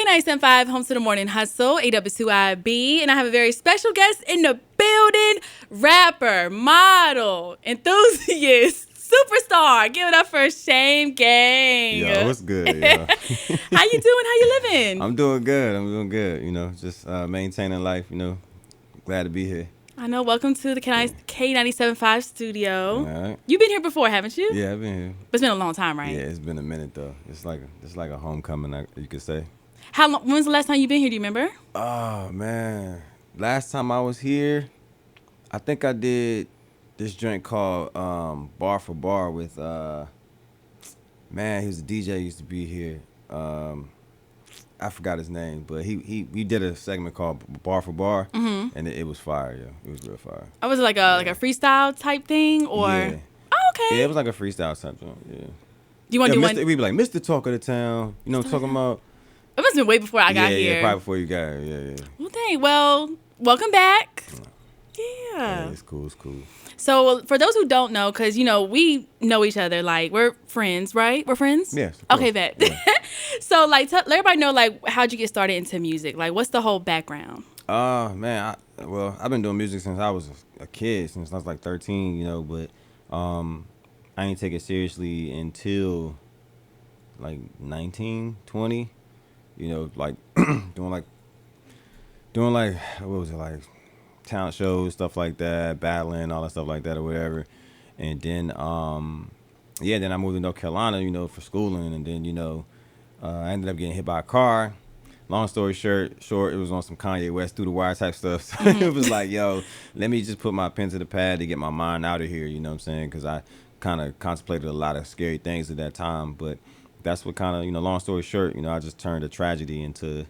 K97.5, home to the morning hustle. Ayeeedubb is who I be. And I have a very special guest in the building. Rapper, model, enthusiast, superstar. Give it up for Shame Gang. Yo, what's good, yo? How you doing? How you living? I'm doing good. You know, just maintaining life, you know. Glad to be here. I know. Welcome to the K97.5 studio. All right. You've been here before, haven't you? Yeah, I've been here. But it's been a long time, right? Yeah, it's been a minute, though. It's like a homecoming, you could say. How long? When was the last time you've been here? Do you remember? Oh, man. Last time I was here, I think I did this joint called Bar for Bar with, man, he was a DJ, used to be here. I forgot his name, but we did a segment called Bar for Bar, and it was fire, yo. It was real fire. Oh, was it like a freestyle type thing, or? Yeah. Oh, okay. Yeah, it was like a freestyle type joint, yeah. Do you want to do one? We'd be like, Mr. Talk of the Town, you know what I'm talking about? It must have been way before I got here. Yeah, probably before you got here, yeah. Well, dang. Well, welcome back. Yeah. It's cool. So, for those who don't know, because, you know, we know each other, like, we're friends, right? We're friends? Yes, of Okay, course. bet. Yeah. So, like, let everybody know, like, how'd you get started into music? Like, what's the whole background? Man, I've been doing music since I was a kid, since I was like 13, you know, but I ain't take it seriously until like 19, 20, you know, like doing like what was it, like talent shows, stuff like that, battling, all that stuff like that or whatever. And then then I moved to North Carolina, you know, for schooling, and then, you know, I ended up getting hit by a car. Long story short, it was on some Kanye West Through the Wire type stuff. So it was like, yo, let me just put my pen to the pad to get my mind out of here, you know what I'm saying? Because I kind of contemplated a lot of scary things at that time. But that's what kind of, you know, long story short, you know, I just turned a tragedy into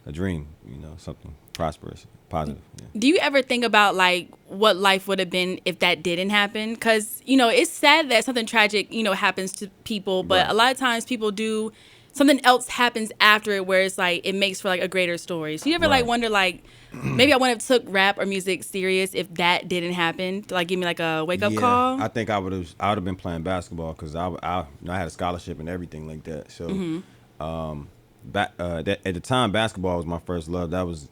a dream, you know, something prosperous, positive. Yeah. Do you ever think about, like, what life would have been if that didn't happen? Because, you know, it's sad that something tragic, you know, happens to people. But Right. a lot of times people do, something else happens after it where it's, like, it makes for, like, a greater story. So you ever, like, Right. wonder, like, maybe I wouldn't have took rap or music serious if that didn't happen? To, like, give me, like, a wake-up call? I think I would have been playing basketball because I had a scholarship and everything like that. So at the time, basketball was my first love. That was,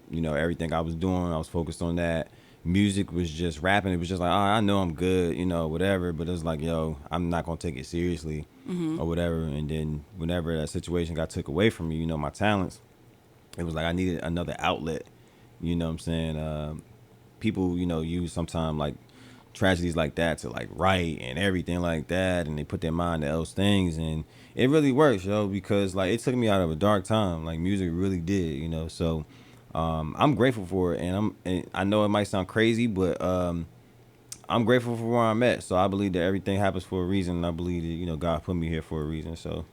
you know, everything I was doing. I was focused on that. Music was just rapping. It was just like, oh, I know I'm good, you know, whatever. But it was like, yo, I'm not gonna take it seriously or whatever. And then whenever that situation got took away from me, you know, my talents, it was like I needed another outlet. You know what I'm saying? People, you know, use sometimes like tragedies like that to like write and everything like that, and they put their mind to those things, and it really works, yo, because like it took me out of a dark time. Like music really did, you know. So I'm grateful for it, and I know it might sound crazy, but I'm grateful for where I'm at. So I believe that everything happens for a reason, and I believe that, you know, God put me here for a reason. So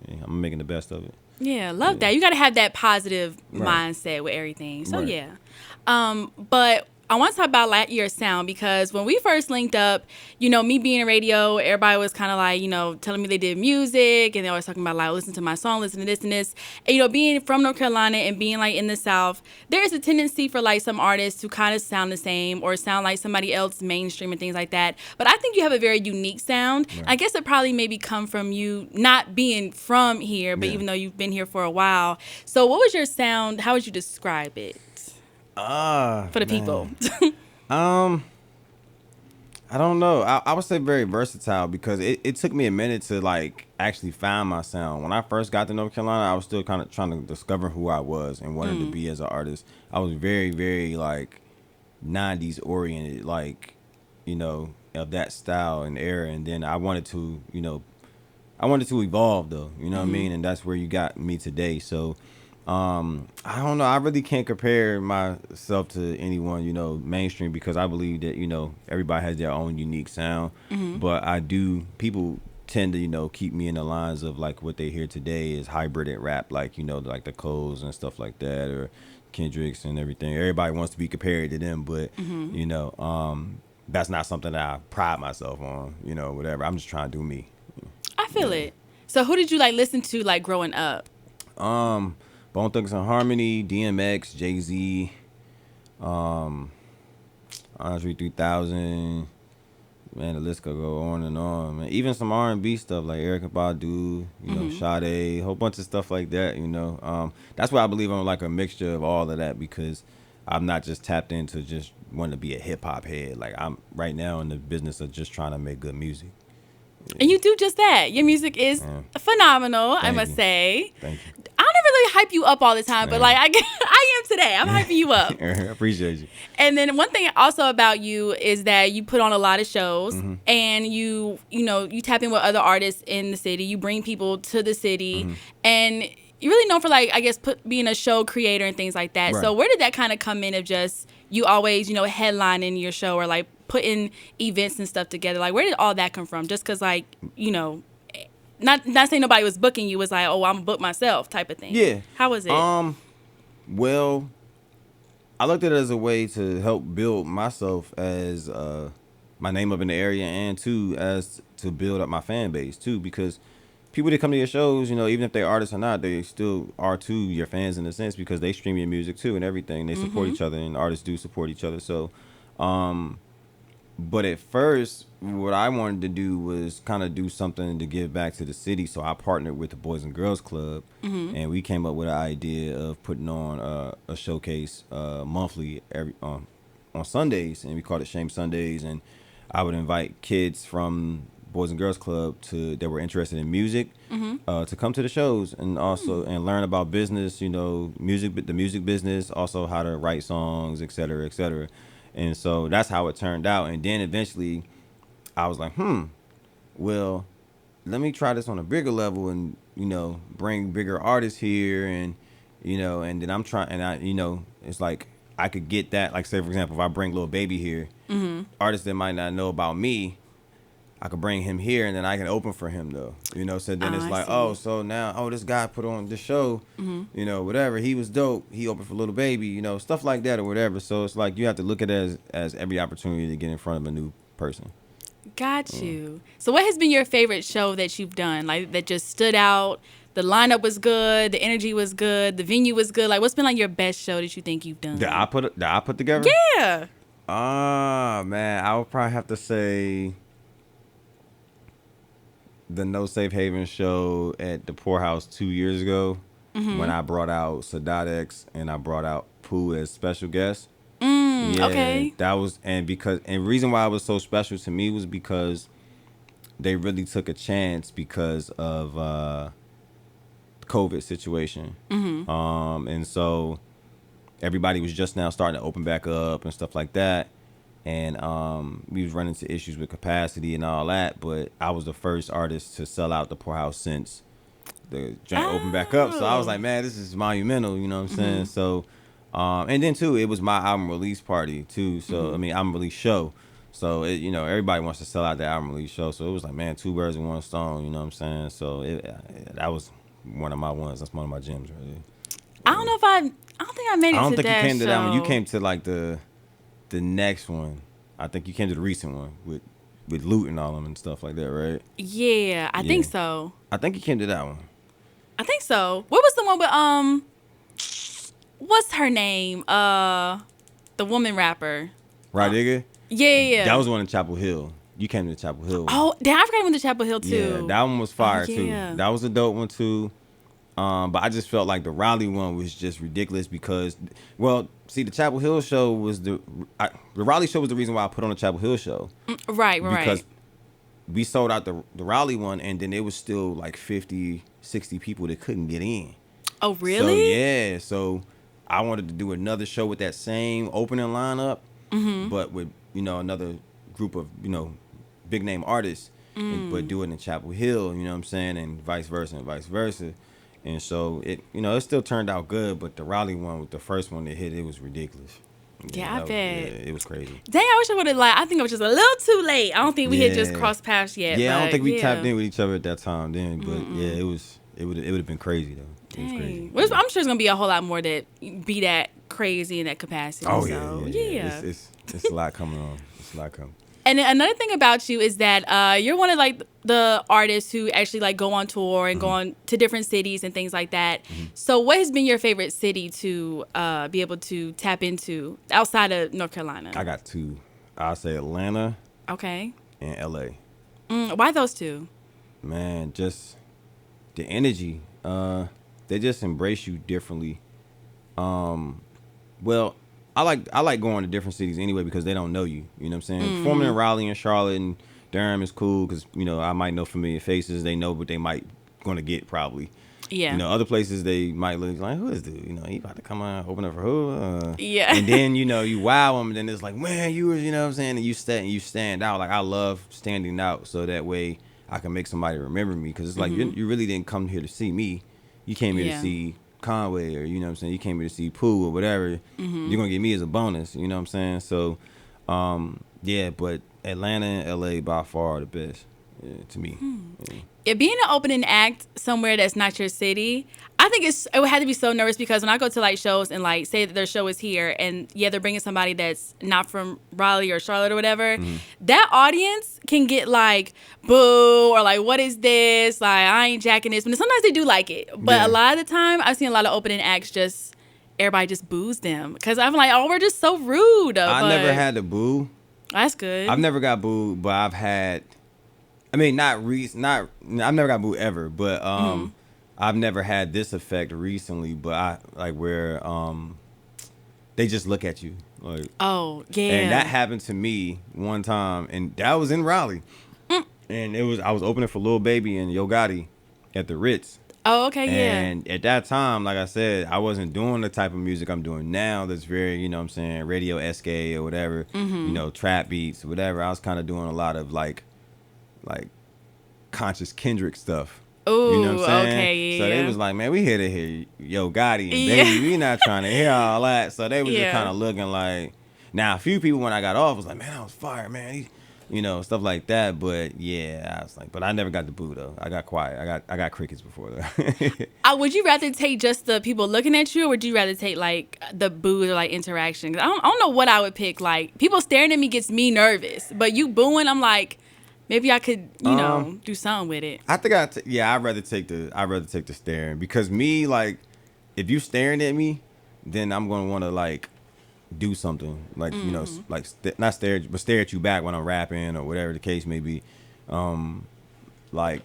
yeah, I'm making the best of it. Yeah, love that. You got to have that positive Right. mindset with everything. So, Right. yeah. But I want to talk about like your sound, because when we first linked up, you know, me being in radio, everybody was kind of like, you know, telling me they did music, and they always talking about like, listen to my song, listen to this and this. And, you know, being from North Carolina and being like in the South, there is a tendency for like some artists to kind of sound the same or sound like somebody else mainstream and things like that. But I think you have a very unique sound. Right. I guess it probably maybe come from you not being from here, but Yeah. even though you've been here for a while. So what was your sound? How would you describe it for the people? I don't know. I would say very versatile because it took me a minute to like actually find my sound. When I first got to North Carolina, I was still kind of trying to discover who I was and wanted to be as an artist. I was very, very like 90s oriented, like, you know, of that style and era. And then I wanted to, you know, evolve though, you know what I mean? And that's where you got me today. So I don't know. I really can't compare myself to anyone, you know, mainstream, because I believe that, you know, everybody has their own unique sound. But people tend to, you know, keep me in the lines of like what they hear today is hybrid rap, like, you know, like the Coles and stuff like that, or Kendricks and everything. Everybody wants to be compared to them, but, you know, that's not something that I pride myself on, you know, whatever. I'm just trying to do me. I feel it. So who did you like listen to like growing up? Bone Thugs and Harmony, DMX, Jay-Z, Andre 3000, Man, the list could go on and on, man. Even some R&B stuff like Erykah Badu, you know, Sade, a whole bunch of stuff like that, you know. That's why I believe I'm like a mixture of all of that because I'm not just tapped into just wanting to be a hip hop head. Like I'm right now in the business of just trying to make good music. And you do just that. Your music is phenomenal, I Thank must you. say. Thank you. I don't really hype you up all the time, but like I am today. I'm hyping you up. I appreciate you. And then one thing also about you is that you put on a lot of shows and you tap in with other artists in the city. You bring people to the city and you're really known for like, I guess, being a show creator and things like that. Right. So where did that kind of come in of just you always, headlining your show or like putting events and stuff together? Like where did all that come from? Just because like, not saying nobody was booking you, was like, oh, I'm gonna book myself type of thing. Yeah. How was it? Well, I looked at it as a way to help build myself as my name up in the area and too as to build up my fan base too because people that come to your shows, even if they're artists or not, they still are too your fans in a sense because they stream your music too and everything. They support each other and artists do support each other. So, but at first, what I wanted to do was kind of do something to give back to the city. So I partnered with the Boys and Girls Club, and we came up with an idea of putting on a showcase monthly on Sundays, and we called it Shame Sundays. And I would invite kids from Boys and Girls Club that were interested in music to come to the shows and also and learn about business, the music business, also how to write songs, et cetera, et cetera. And so that's how it turned out. And then eventually I was like, well, let me try this on a bigger level and, bring bigger artists here. And, and then I'm trying, and it's like I could get that. Like, say, for example, if I bring Lil Baby here, artists that might not know about me, I could bring him here and then I can open for him though, so then it's like, so now, this guy put on this show, whatever. He was dope. He opened for Little Baby, stuff like that or whatever. So it's like, you have to look at it as every opportunity to get in front of a new person. Got you. So what has been your favorite show that you've done? Like that just stood out? The lineup was good. The energy was good. The venue was good. Like what's been like your best show that you think you've done? That I put together? Yeah. Man, I would probably have to say the No Safe Haven show at the Poorhouse 2 years ago when I brought out Sadat X and I brought out Pooh as special guests. Yeah, Okay. that was and reason why it was so special to me was because they really took a chance because of COVID situation. And so everybody was just now starting to open back up and stuff like that. And we was running into issues with capacity and all that, but I was the first artist to sell out the Poorhouse since the joint opened back up. So I was like, man, this is monumental, you know what I'm saying? So, and then too, it was my album release party too. So, album release show. So, everybody wants to sell out the album release show. So it was like, man, two birds in one stone, you know what I'm saying? So that was one of my ones. That's one of my gems right there. I don't know if I don't think I made it to that I don't think you came show. to that one. You came to like the next one. I think you came to the recent one with Loot and all them and stuff like that, right? Yeah, I think so. I think you came to that one. I think so. What was the one with what's her name? The woman rapper. Right, nigga? Yeah. That was one in Chapel Hill. You came to the Chapel Hill one. Oh, damn, I forgot I went to Chapel Hill too. Yeah, that one was fire yeah. too. That was a dope one too. But I just felt like the Raleigh one was just ridiculous because, well, see, the Chapel Hill show was the Raleigh show was the reason why I put on the Chapel Hill show. Right. Because we sold out the Raleigh one, and then there was still like 50, 60 people that couldn't get in. Oh, really? So I wanted to do another show with that same opening lineup, but with another group of big name artists, but do it in Chapel Hill. You know what I'm saying, and vice versa. And so it still turned out good, but the Raleigh one with the first one that hit, it was ridiculous. Yeah, I bet. It was crazy. Dang, I wish I would have I think it was just a little too late. I don't think we had just crossed paths yet. Yeah, I don't think we yeah. tapped in with each other at that time then, but it would have been crazy though. Dang. It was crazy. Well, I'm sure it's gonna be a whole lot more that be that crazy in that capacity. Oh so, yeah. It's a lot coming on. It's a lot coming. And then another thing about you is that you're one of like the artists who actually like go on tour and go on to different cities and things like that. So what has been your favorite city to be able to tap into outside of North Carolina? I got two. I'll say Atlanta Okay. and LA. Why those two? Man, just the energy. They just embrace you differently. Um, well, I like going to different cities anyway because they don't know you. You know what I'm saying? Performing in Raleigh and Charlotte and Durham is cool because I might know familiar faces. They know what they might gonna get probably. Yeah. Other places they might look like, who is this dude? He about to come on, open up for who? Yeah. And then, you wow them, and then it's like, man, you were, what I'm saying? And you stand out. Like, I love standing out so that way I can make somebody remember me. Because it's like, you really didn't come here to see me. You came here to Yeah. see Conway, or, what I'm saying? You came here to see Pooh or whatever. You're going to get me as a bonus, you know what I'm saying? So, yeah, but Atlanta and LA by far the best, to me. Yeah. If being an opening act somewhere that's not your city, I think it would have to be so nervous because when I go to like shows and like say that their show is here and yeah, they're bringing somebody that's not from Raleigh or Charlotte or whatever, that audience can get like boo or like what is this? Like I ain't jacking this. But sometimes they do like it, but Yeah. a lot of the time I've seen a lot of opening acts just everybody just boos them because I'm like, oh, we're just so rude. I But never had to boo. that's good. I've never got booed, but I've had. I mean, not. I've never got booed ever, but I've never had this effect recently. But I like where they just look at you like. Oh yeah. And that happened to me one time, and that was in Raleigh, and I was opening for Lil Baby and Yo Gotti at the Ritz. Oh okay yeah. And at that time, like I said, I wasn't doing the type of music I'm doing now that's very, what I'm saying, radio SK or whatever, trap beats, whatever. I was kind of doing a lot of like conscious Kendrick stuff. Ooh, You know what I'm saying? okay, So they yeah. was like, man, we here to hear Yo Gotti and Baby. We not trying to hear all that. So they was just Yeah. kind of looking like. Now, a few people when I got off was like, man, I was fire, man. Stuff like that. But yeah, I was like, but I never got the boo though. I got quiet. I got crickets before though. Would you rather take just the people looking at you, or would you rather take like the boo or like interaction? 'Cause I don't know what I would pick. Like people staring at me gets me nervous, but you booing, I'm like, maybe I could, do something with it. I think I'd rather take the staring because me like, if you staring at me, then I'm gonna want to like do something like not stare but stare at you back when I'm rapping or whatever the case may be. Like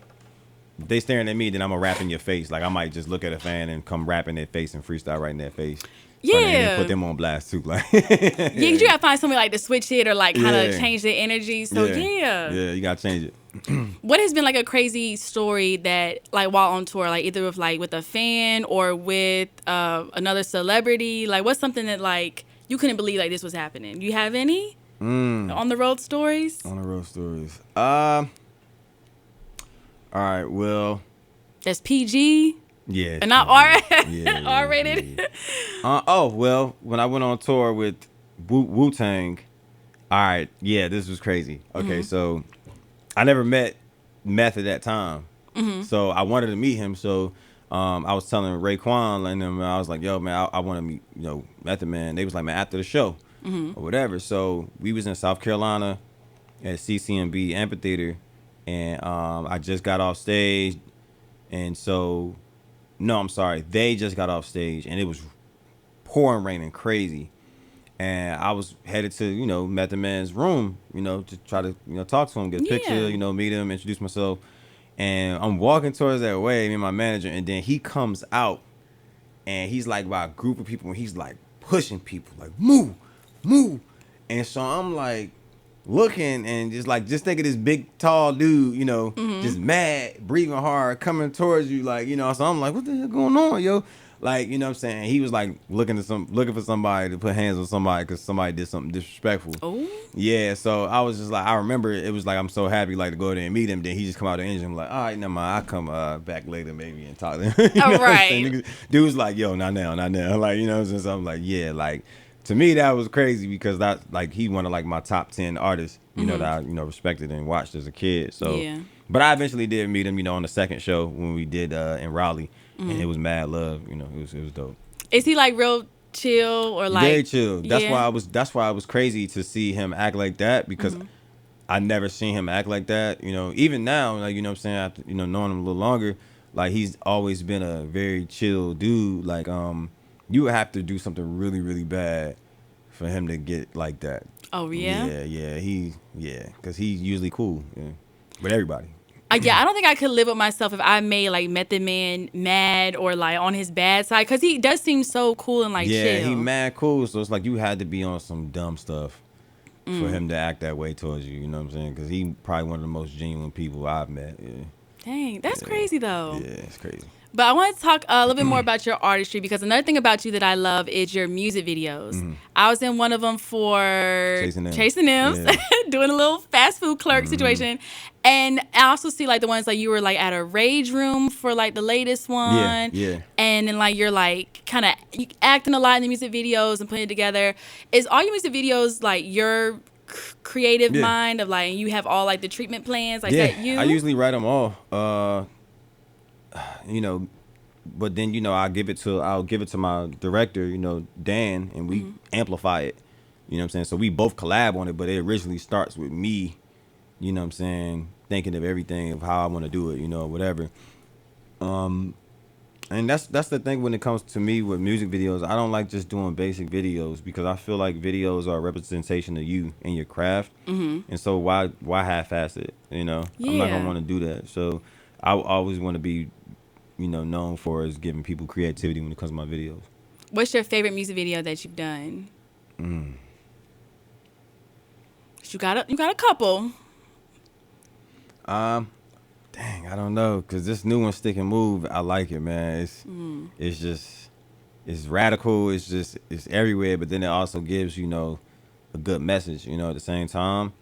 if they staring at me, then I'm gonna rap in your face. Like I might just look at a fan and come rap in their face and freestyle right in their face. Yeah. And then put them on blast too. Like Yeah, 'cause you gotta find somebody like to switch it or like kind of Yeah. change the energy. So yeah. Yeah, you gotta change it. What has been like a crazy story that like while on tour, like either with a fan or with another celebrity? Like what's something that like you couldn't believe like this was happening? Do you have any on the road stories? On the road stories. All right. Well. That's PG Yeah. and not R Yeah, R rated. Yeah. Well, when I went on tour with Wu Tang, all right, yeah, this was crazy. Okay, so I never met Meth at that time, so I wanted to meet him. So I was telling Raekwon and them, I was like, yo, man, I want to meet, Method Man. They was like, man, after the show or whatever. So we was in South Carolina at CCMB Amphitheater, and I just got off stage, and so. No, I'm sorry. They just got off stage, and it was pouring, raining crazy. And I was headed to, Method Man's room, to try to, talk to him, get a picture, meet him, introduce myself. And I'm walking towards that way, me and my manager, and then he comes out, and he's like by a group of people, and he's like pushing people, like, move, move. And so I'm like, looking and just think of this big tall dude, just mad, breathing hard, coming towards you, like, so I'm like, what the hell going on, yo? Like, what I'm saying? He was like looking for somebody to put hands on somebody because somebody did something disrespectful. Oh. Yeah, so I was just like, I remember it was like I'm so happy like to go there and meet him. Then he just come out the engine. I'm like, all right, never mind. I'll come back later maybe and talk to him. You know what I'm saying? Dude was like, yo, not now. Like, so I'm like, yeah, like. To me, that was crazy because that like he one of like my top 10 artists, that I respected and watched as a kid. So, yeah. But I eventually did meet him, on the second show when we did in Raleigh, and it was mad love. It was dope. Is he like real chill or like very chill? That's yeah. why it was crazy to see him act like that because I never seen him act like that. Even now, like what I'm saying, after knowing him a little longer, like he's always been a very chill dude. Like you would have to do something really, really bad for him to get like that. Oh yeah. Because he's usually cool with everybody. Yeah, I don't think I could live with myself if I made like Method Man mad or like on his bad side, because he does seem so cool and like Yeah, chill. he mad cool, so it's like you had to be on some dumb stuff for him to act that way towards you. You know what I'm saying? Because he probably one of the most genuine people I've met. Yeah. Dang, that's crazy though. Yeah, it's crazy. But I want to talk a little bit more about your artistry, because another thing about you that I love is your music videos. I was in one of them for Chasing M's, Yeah. doing a little fast food clerk situation. And I also see like the ones like you were like at a rage room for like the latest one. Yeah. And then like you're like kind of acting a lot in the music videos and putting it together. Is all your music videos like your creative mind of like you have all like the treatment plans like that you? I usually write them all. You know, but then I'll give it to my director, Dan, and we amplify it. You know what I'm saying? So we both collab on it, but it originally starts with me, you know what I'm saying, thinking of everything of how I want to do it, whatever. And that's the thing when it comes to me with music videos. I don't like just doing basic videos, because I feel like videos are a representation of you and your craft. And so why half-ass it? I'm not gonna want to do that. So I always want to be, known for is giving people creativity when it comes to my videos. What's your favorite music video that you've done? You got a couple. Dang, I don't know, cause this new one, Stick and Move, I like it, man. It's just it's radical. It's everywhere, but then it also gives a good message, at the same time.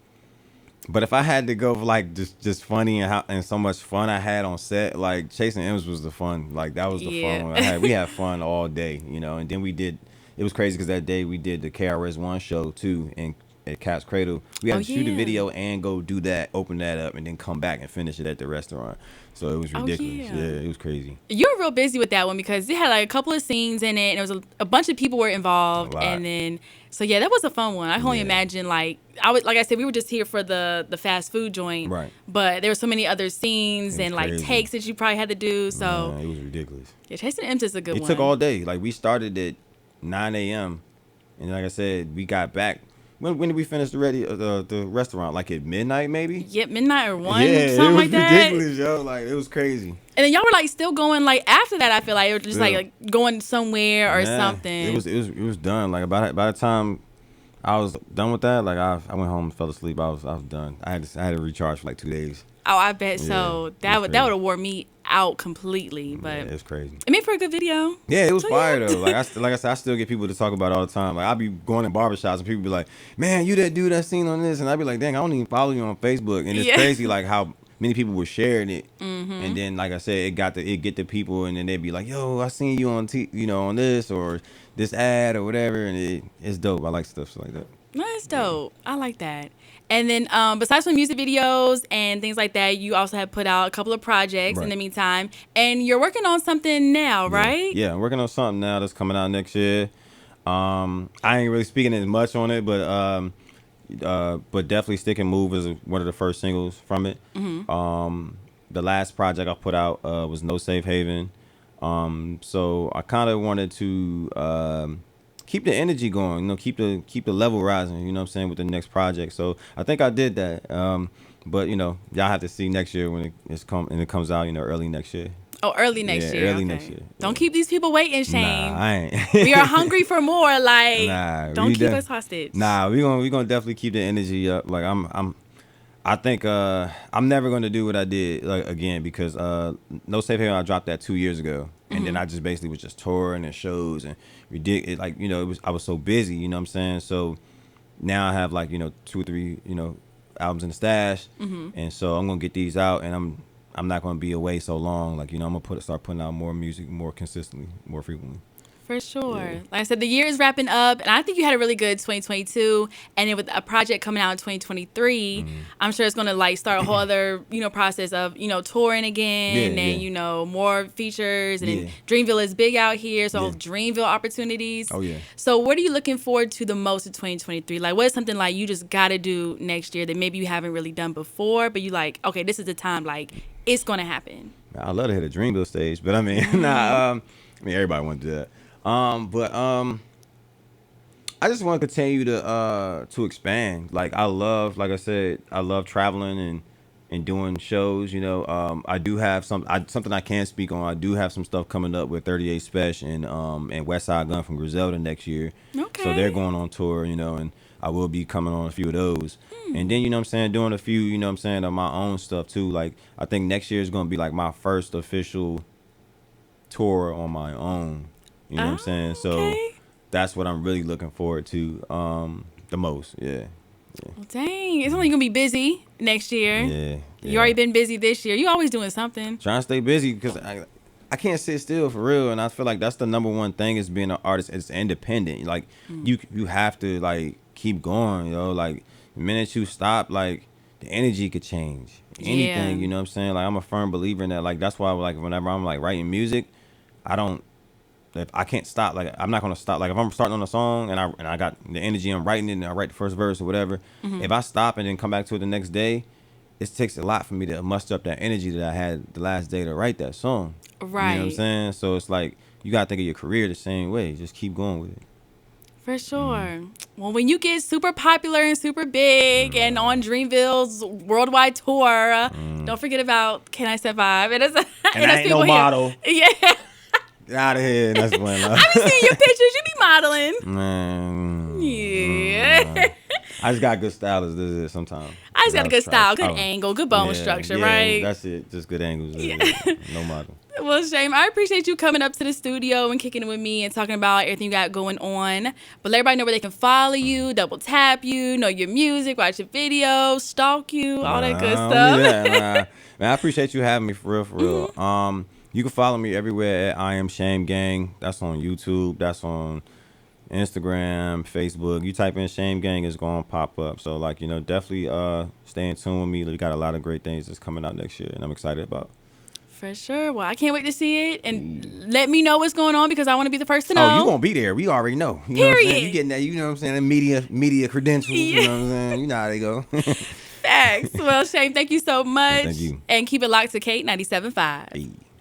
But if I had to go for like just funny and so much fun I had on set, like Chasing M's was the fun. Like that was the fun one. We had fun all day, and then we did. It was crazy because that day we did the KRS-One show too, and at Cat's Cradle. We had to shoot a video and go do that, open that up, and then come back and finish it at the restaurant. So it was ridiculous. Yeah, it was crazy. You were real busy with that one because it had like a couple of scenes in it, and it was a bunch of people were involved, and then that was a fun one. I can only imagine like I said, we were just here for the fast food joint, right? But there were so many other scenes and like takes that you probably had to do. So man, it was ridiculous. Yeah, Chasing M's is a good one. It took all day. Like we started at 9 a.m. and like I said, we got back. When did we finish the restaurant? Like at midnight, maybe? Yeah, midnight or 1, yeah, something like that. It was ridiculous, yo. Like it was crazy. And then y'all were like still going like after that. I feel like it was just like going somewhere or something. It was done. Like by the time I was done with that, like I went home and fell asleep. I was done. I had to recharge for like 2 days. Oh, I bet so. That would have wore me out completely. But it's crazy. It made for a good video. Yeah, it was fire though. Like I said, I still get people to talk about it all the time. Like I'll be going in barbershops and people be like, "Man, you that dude that seen on this," and I'd be like, "Dang, I don't even follow you on Facebook." And it's crazy like how many people were sharing it, and then like I said, it get the people, and then they'd be like, "Yo, I seen you on on this or this ad or whatever," and it's dope. I like stuff like that. That's dope. I like that. And then besides from music videos and things like that, you also have put out a couple of projects in the meantime. And you're working on something now, right? Yeah, I'm working on something now that's coming out next year. I ain't really speaking as much on it, but definitely Stick and Move is one of the first singles from it. The last project I put out was No Safe Haven. So I kind of wanted to keep the energy going, keep the level rising, you know what I'm saying, with the next project. So I think I did that. But y'all have to see next year when it comes out, early next year. Oh, early next year. Early next year. Don't keep these people waiting, Shane. Nah, I ain't. We are hungry for more. Like, don't keep us hostage. Nah, we gonna definitely keep the energy up. Like I think I'm never gonna do what I did like again because No Safe Haven, I dropped that 2 years ago, and then I just basically was just touring and shows and ridiculous. Like I was so busy, you know what I'm saying. So now I have like 2 or 3 albums in the stash, and so I'm gonna get these out, and I'm not gonna be away so long. Like I'm gonna start putting out more music more consistently, more frequently. For sure. Yeah. Like I said, the year is wrapping up, and I think you had a really good 2022. And then with a project coming out in 2023, I'm sure it's going to like start a whole other, process of, touring again and, more features. And then Dreamville is big out here, so Dreamville opportunities. Oh, yeah. So what are you looking forward to the most in 2023? Like, what is something like you just got to do next year that maybe you haven't really done before, but you like, okay, this is the time, like, it's going to happen? I love to hit a Dreamville stage, but I mean, everybody wants to do that. I I just want to continue to expand. Like I love, like I said, I love traveling and doing shows. You know, I do have something I can speak on. I do have some stuff coming up with 38 Special and West Side Gun from Griselda next year. So they're Okay. going on tour. You know, and I will be coming on a few of those. And then you know what I'm saying, doing a few, you know what I'm saying, of my own stuff too. Like I think next year is gonna be like my first official tour on my own. You know what I'm saying? So Okay. that's what I'm really looking forward to the most. Yeah. Well, dang, it's only gonna be busy next year. Yeah. You already been busy this year. You always doing something. Trying to stay busy because I can't sit still for real, and I feel like that's the number one thing is being an artist. It's independent. Like you have to like keep going, yo. Like the minute you stop, like the energy could change. Anything, Yeah. you know what I'm saying? Like I'm a firm believer in that. Like that's why like whenever I'm like writing music, I don't if I can't stop, like I'm not gonna stop. Like if I'm starting on a song and I got the energy, I'm writing it, and I write the first verse or whatever. If I stop and then come back to it the next day, it takes a lot for me to muster up that energy that I had the last day to write that song. You know what I'm Right. saying? So it's like you gotta think of your career the same way. Just keep going with it. For sure. Well, when you get super popular and super big and on Dreamville's worldwide tour, don't forget about Can I Survive? And it's, And I ain't no people model. Yeah. Get out of here. That's when I've been seeing your pictures. You be modeling. man. Yeah. I just got good style as this is sometimes. I just got a good style, good Oh, angle, good bone yeah, structure, yeah, right? That's it. Just good angles. Yeah. No model. Well, Shame, I appreciate you coming up to the studio and kicking it with me and talking about everything you got going on. But let everybody know where they can follow you, double tap you, know your music, watch your videos, stalk you, all that good Nah, stuff. man, I appreciate you having me for real, for real. You can follow me everywhere at iamshamegang. That's on YouTube. That's on Instagram, Facebook. You type in Shame Gang, it's gonna pop up. So like, you know, definitely stay in tune with me. We got a lot of great things that's coming out next year and I'm excited about. For sure. Well, I can't wait to see it. And let me know what's going on because I want to be the first to know. Oh, you gonna be there. We already know. You know what I'm saying? Period. You getting that, you know what I'm saying? The media credentials, you know what I'm saying? You know how they go. Facts. Well, Shame, thank you so much. Thank you. And keep it locked to Kate 97.5. Hey.